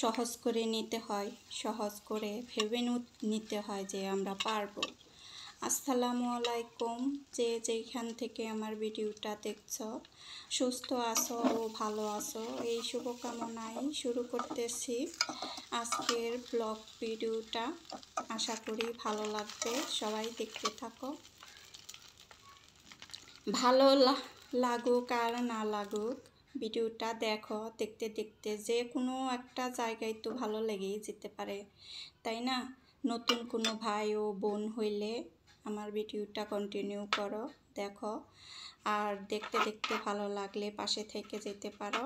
সহজ করে নিতে হয়, সহজ করে ভেবে নিতে হয় যে আমরা পারবো। আসসালামু আলাইকুম, যে যেখান থেকে আমার ভিডিওটা দেখছো, সুস্থ আছো ও ভালো আছো এই শুভকামনায় শুরু করতেছি আজকের ব্লগ ভিডিওটা। আশা করি ভালো লাগবে, সবাই দেখতে থাকো। ভালো লাগুক আর না লাগুক, ভিডিওটা দেখো, দেখতে দেখতে যে কোনো একটা জায়গায় তো ভালো লেগেই যেতে পারে, তাই না? নতুন কোনো ভাই ও বোন হইলে আমার ভিডিওটা কন্টিনিউ করো, দেখো, আর দেখতে দেখতে ভালো লাগলে পাশে থেকে যেতে পারো।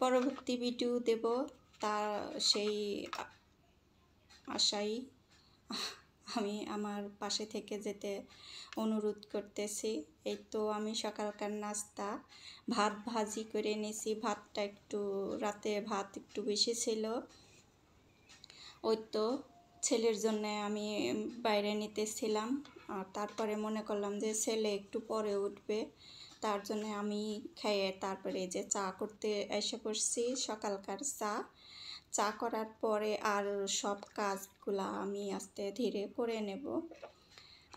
পরবর্তী ভিডিও দেব তার সেই আশাই আমি আমার পাশে থেকে যেতে অনুরোধ করতেছি। এই তো আমি সকালকার নাস্তা ভাত ভাজি করে নিয়েছি। ভাতটা একটু রাতে ভাত একটু বেশি ছিল, ওই তো ছেলের জন্য আমি বাইরে নিতেছিলাম। আর তারপরে মনে করলাম যে ছেলে একটু পরে উঠবে, তার জন্য আমি খেয়ে তারপরে যে চা করতে এসে পড়ছি। সকালকার চা করার পরে আর সব কাজগুলা আমি আস্তে ধীরে করে নেব।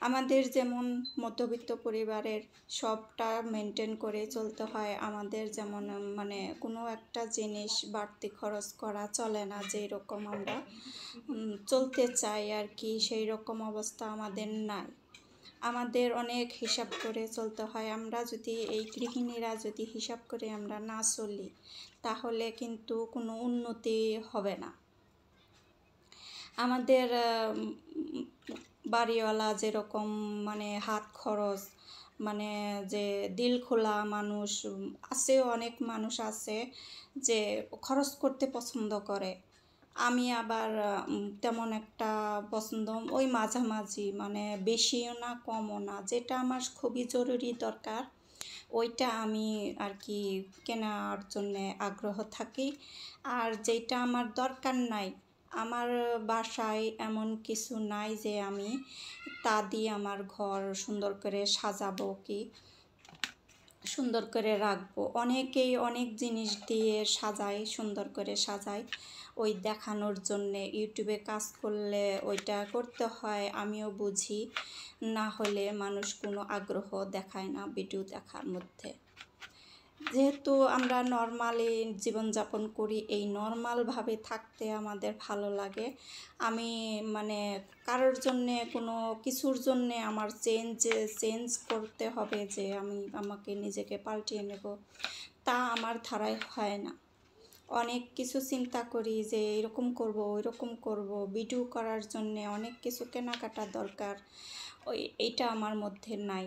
আমাদের যেমন মধ্যবিত্ত পরিবারের সবটা মেনটেন করে চলতে হয়, আমাদের যেমন মানে কোনো একটা জিনিস বাড়তি খরচ করা চলে না, যেই রকম আমরা চলতে চাই আর কি, সেই রকম অবস্থা আমাদের নাই। আমাদের অনেক হিসাব করে চলতে হয়। আমরা যদি এই গৃহিণীরা যদি হিসাব করে আমরা না চলি, তাহলে কিন্তু কোনো উন্নতি হবে না। আমাদের বাড়িওয়ালা যেরকম মানে হাত খরচ, মানে যে দিল খোলা মানুষ আছে, অনেক মানুষ আছে যে খরচ করতে পছন্দ করে। আমি আবার তেমন একটা পছন্দ, ওই মাঝামাঝি, মানে বেশিও না কমও না, যেটা আমার খুবই জরুরি দরকার ওইটা আমি আর কি কেনার জন্যে আগ্রহ থাকি। আর যেটা আমার দরকার নাই, আমার বাসায় এমন কিছু নাই যে আমি তা দিয়ে আমার ঘর সুন্দর করে সাজাবো কি সুন্দর করে রাখবো। অনেকেই অনেক জিনিস দিয়ে সাজায়, সুন্দর করে সাজায় ওই দেখানোর জন্যে। ইউটিউবে কাজ করলে ওইটা করতে হয়, আমিও বুঝি, না হলে মানুষ কোনো আগ্রহ দেখায় না ভিডিও দেখার মধ্যে। যেহেতু আমরা নর্মালি জীবনযাপন করি, এই নর্মালভাবে থাকতে আমাদের ভালো লাগে। আমি মানে কারোর জন্যে কোনো কিছুর জন্যে আমার চেঞ্জ করতে হবে যে আমাকে নিজেকে পাল্টিয়ে নেব, তা আমার ধারায় হয় না। অনেক কিছু চিন্তা করি যে এরকম করব, ওই রকম করব, ভিডিও করার জন্যে অনেক কিছু কেনাকাটা দরকার, এইটা আমার মধ্যে নাই।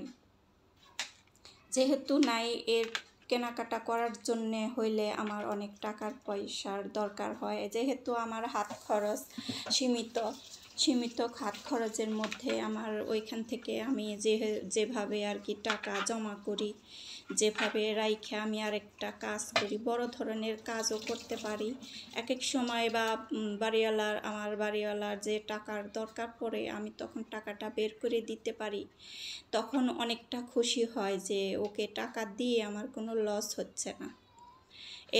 যেহেতু নাই, এর কেনাকাটা করার জন্যে হইলে আমার অনেক টাকার পয়সার দরকার হয়। যেহেতু আমার হাত খরচ সীমিত হাত খরচের মধ্যে আমার ওইখান থেকে আমি যেভাবে আর কি টাকা জমা করি, যেভাবে রাইখে আমি আরেকটা কাজ করি, বড় ধরনের কাজও করতে পারি এক এক সময়। বা আমার বাড়িওয়ালার যে টাকার দরকার পড়ে, আমি তখন টাকাটা বের করে দিতে পারি, তখন অনেকটা খুশি হয় যে ওকে টাকা দিয়ে আমার কোনো লস হচ্ছে না।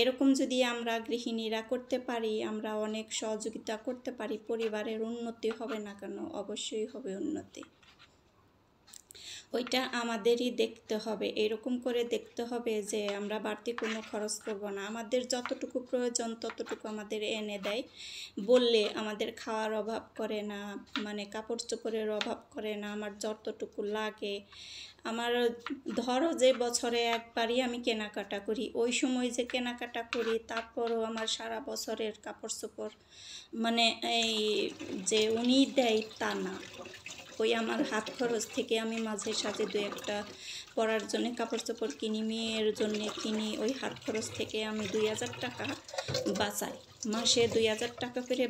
এরকম যদি আমরা গৃহিণীরা করতে পারি, আমরা অনেক সহযোগিতা করতে পারি, পরিবারের উন্নতি হবে না কেন? অবশ্যই হবে উন্নতি। ওইটা আমাদেরই দেখতে হবে, এরকম করে দেখতে হবে যে আমরা বাড়তি কোনো খরচ করব না। আমাদের যতটুকু প্রয়োজন ততটুকু আমাদের এনে দেয় বললে, আমাদের খাওয়ার অভাব করে না, মানে কাপড় চোপড়ের অভাব করে না। আমার যতটুকু লাগে, আমার ধরো যে বছরে একবারই আমি কেনাকাটা করি, ওই সময় যে কেনাকাটা করি তারপরও আমার সারা বছরের কাপড় চোপড় মানে এই যে উনি দেয় তা না, ওই আমার হাত খরচ থেকে আমি মাঝে সাঝে দু একটা পরার জন্য কাপড় চোপড় কিনি, মেয়ের জন্য কিনি, ওই হাত খরচ থেকে আমি 2000 টাকা বাঁচাই। মাসে 2000 টাকা করে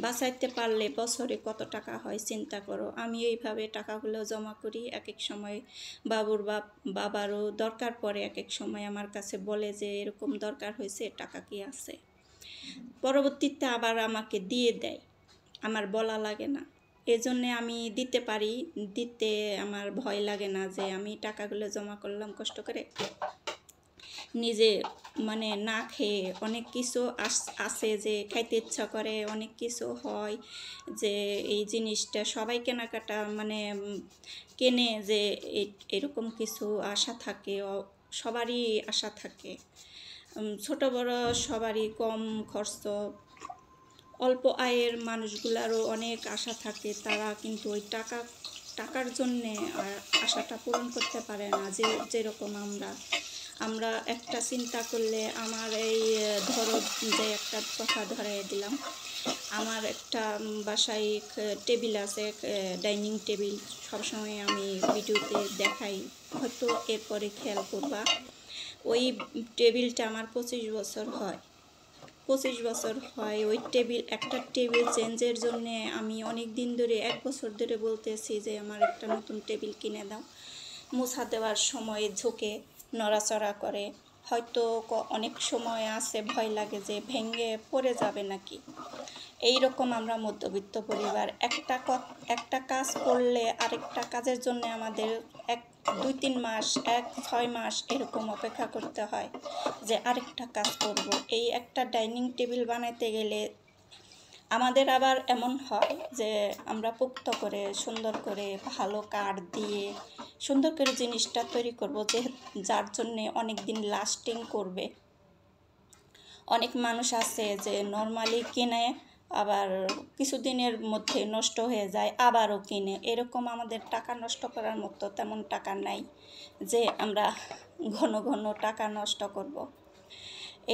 বাঁচাইতে পারলে বছরে কত টাকা হয় চিন্তা করো। আমি এইভাবে টাকাগুলো জমা করি। এক এক সময় বাবারও দরকার পড়ে, এক এক সময় আমার কাছে বলে যে এরকম দরকার হয়েছে, টাকা কি আছে, পরবর্তীতে আবার আমাকে দিয়ে দেয়, আমার বলা লাগে না। এজন্যে আমি দিতে পারি, দিতে আমার ভয় লাগে না যে আমি টাকাগুলো জমা করলাম কষ্ট করে, নিজে মানে না খেয়ে অনেক কিছু আছে যে খাইতে ইচ্ছা করে, অনেক কিছু হয় যে এই জিনিসটা সবাই কেনাকাটা মানে কেনে যে এরকম কিছু আশা থাকে, সবারই আশা থাকে, ছোট বড় সবারই কম খরচ অল্প আয়ের মানুষগুলারও অনেক আশা থাকে, তারা কিন্তু ওই টাকার জন্যে আশাটা পূরণ করতে পারে না। যেরকম আমরা একটা চিন্তা করলে, আমার এই ধরো যে একটা কথা ধরাই দিলাম, আমার একটা বাসায় টেবিল আছে, ডাইনিং টেবিল, সবসময় আমি ভিডিওতে দেখাই, হয়তো এরপরে খেয়াল করবা। ওই টেবিলটা আমার 25 বছর হয়, 25 বছর হয়। ওই একটা টেবিল চেঞ্জের জন্যে আমি অনেক দিন ধরে, 1 বছর ধরে বলতেছি যে আমার একটা নতুন টেবিল কিনে দাও। মোছা দেওয়ার সময় ঝুঁকে নড়াচড়া করে, হয়তো অনেক সময় আছে ভয় লাগে যে ভেঙে পড়ে যাবে নাকি। এই রকম আমরা মধ্যবিত্ত পরিবার, একটা কাজ করলে আরেকটা কাজের জন্য আমাদের 2-3 মাস, 1-6 মাস এরকম অপেক্ষা করতে হয় যে আরেকটা কাজ করব। এই একটা ডাইনিং টেবিল বানাতে গেলে আমাদের আবার এমন হয় যে আমরা পোক্ত করে, সুন্দর করে, ভালো কাঠ দিয়ে সুন্দর করে জিনিসটা তৈরি করব, যার জন্যে অনেক দিন লাস্টিং করবে। অনেক মানুষ আছে যে নর্মালি কিনে আবার কিছুদিনের মধ্যে নষ্ট হয়ে যায়, আবারও কিনে। এরকম আমাদের টাকা নষ্ট করার মতো তেমন টাকা নাই যে আমরা ঘন ঘন টাকা নষ্ট করব।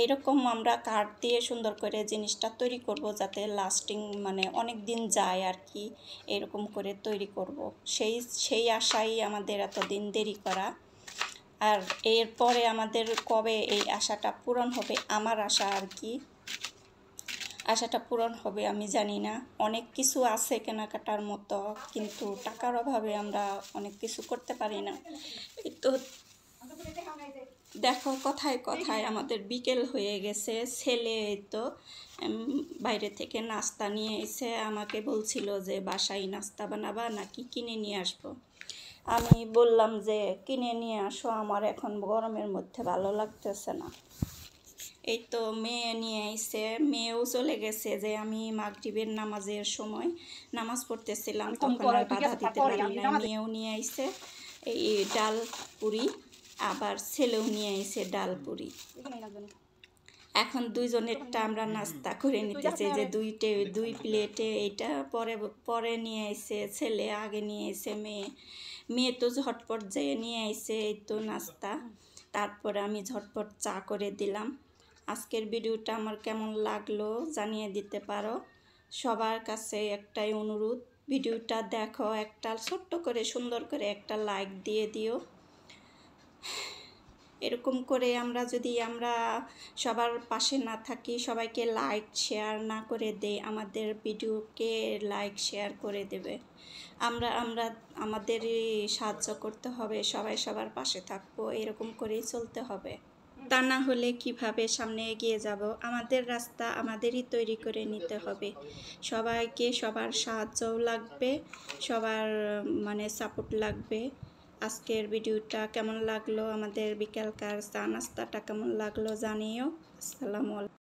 এইরকম আমরা কাঠ দিয়ে সুন্দর করে জিনিসটা তৈরি করব যাতে লাস্টিং মানে অনেক দিন যায় আর কি, এরকম করে তৈরি করব। সেই আশাই আমাদের এতদিন দেরি করা। আর এরপরে আমাদের কবে এই আশাটা পূরণ হবে, আমার আশা আর কি, আশাটা পূরণ হবে আমি জানি না। অনেক কিছু আছে কেনাকাটার মতো, কিন্তু টাকার অভাবে আমরা অনেক কিছু করতে পারি না। তো দেখো কথায় কথায় আমাদের বিকেল হয়ে গেছে। ছেলে তো বাইরে থেকে নাস্তা নিয়ে এসে আমাকে বলছিল যে বাসায় নাস্তা বানাবা নাকি কিনে নিয়ে আসবো। আমি বললাম যে কিনে নিয়ে আসো, আমার এখন গরমের মধ্যে ভালো লাগতেছে না। এই তো মেয়ে নিয়ে এসে, মেয়েও চলে গেছে, যে আমি মাগরিবের নামাজের সময় নামাজ পড়তেছিলাম, তখন আর বাধা দিতে পারি না। মেয়েও নিয়ে এসে এই ডাল পুরি, আবার ছেলেও নিয়ে এসে ডাল পুরি। এখন দুইজনেরটা আমরা নাস্তা করে নিতেছি, যে দুই প্লেটে এইটা পরে নিয়ে এসে ছেলে, আগে নিয়ে এসে মেয়ে তো ঝটপট যেয়ে নিয়ে এসে এই তো নাস্তা। তারপরে আমি ঝটপট চা করে দিলাম। আজকের ভিডিওটা আমার কেমন লাগলো জানিয়ে দিতে পারো। সবার কাছে একটাই অনুরোধ, ভিডিওটা দেখো, একটা ছোট্ট করে সুন্দর করে একটা লাইক দিয়ে দিও। এরকম করে আমরা সবার পাশে না থাকি, সবাইকে লাইক শেয়ার না করে দেই, আমাদের ভিডিওকে লাইক শেয়ার করে দেবে। আমরা আমাদেরই সাহায্য করতে হবে, সবাই সবার পাশে থাকবো, এরকম করেই চলতে হবে। তা না হলে কিভাবে সামনে এগিয়ে যাব? আমাদের রাস্তা আমাদেরই তৈরি করে নিতে হবে। সবাইকে সবার সাহায্যও লাগবে, সবার মানে সাপোর্ট লাগবে। আজকের ভিডিওটা কেমন লাগলো, আমাদের বিকালকার চা নাস্তাটা কেমন লাগলো জানিও। আসসালামু আলাইকুম।